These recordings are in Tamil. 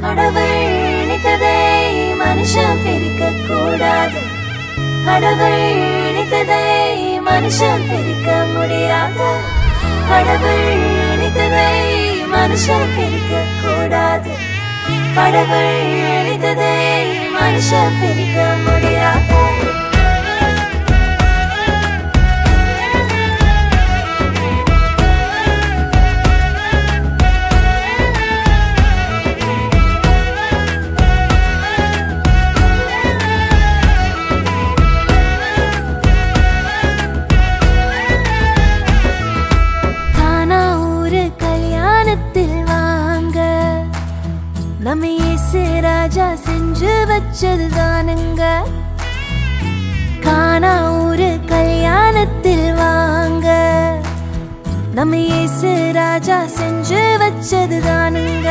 கடவுள் நினைத்ததை மனுஷன் பிரிக்க கூடாது. கடவுள் நினைத்ததை மனுஷன் பிரிக்க முடியாது. கடவுள் நினைத்ததை மனுஷன் பிரிக்க கூடாது. கடவுள் நினைத்ததை மனுஷன் பிரிக்க முடியாது. நம்ம இயேசு ராஜா செஞ்சு வச்சதுதானுங்க. கானா ஊரு கல்யாணத்தில் வாங்க. நம்ம இயேசு ராஜா செஞ்சு வச்சதுதானுங்க.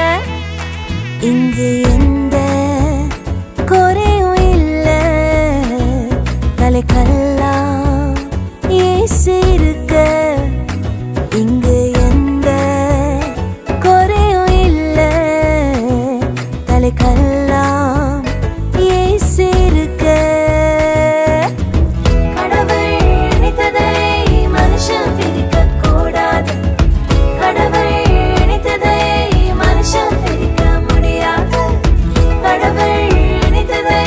இங்கு எந்த குறையும் இல்ல. தலைக்கெல்லாம் இயேசு இருக்க. இங்கு தலைக்கெல்லாம் இயேசு இருக்க. கடவுள் நினைத்ததை மனுஷன் பிரிக்க கூடாது. கடவுள் நினைத்ததை மனுஷன் பிரிக்க முடியாது. கடவுள் நினைத்ததை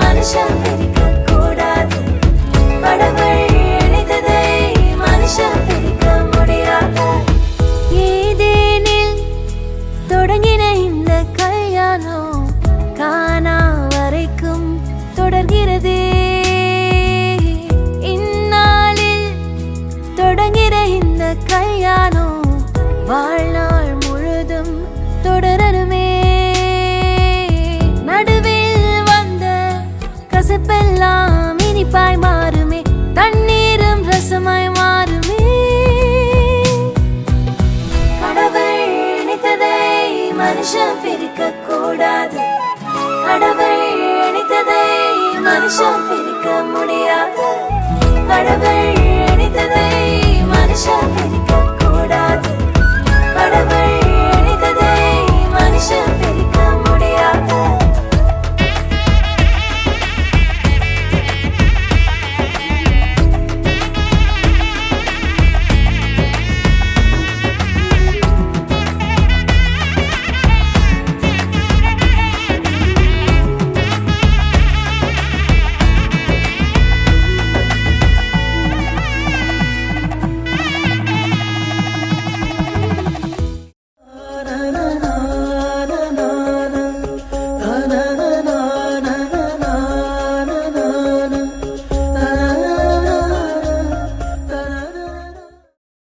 மனுஷன் பிரிக்க கூடாது. கடவுள் நினைத்ததை மனுஷன் பிரிக்க முடியாது. ஏதேனில் தொடங்கின இந்த கானா வரைக்கும் தொடர்கிறது. இந்நாளில் தொடங்கிற இந்த கல்யாணம் வாழ்நாள் முழுதும் தொடரணுமே. நடுவில் வந்த கசப்பெல்லாம் இனிப்பாய் மாறுமே. தண்ணீரும் ரசமாய் மாறுமே. கடவுள் நினைத்ததை மனுஷன் பிரிக்க கூடாது. கடவுள் நினைத்ததை மனுஷன் பிரிக்க முடியாது. கடவுள் நினைத்ததை மனுஷன் பிரிக்க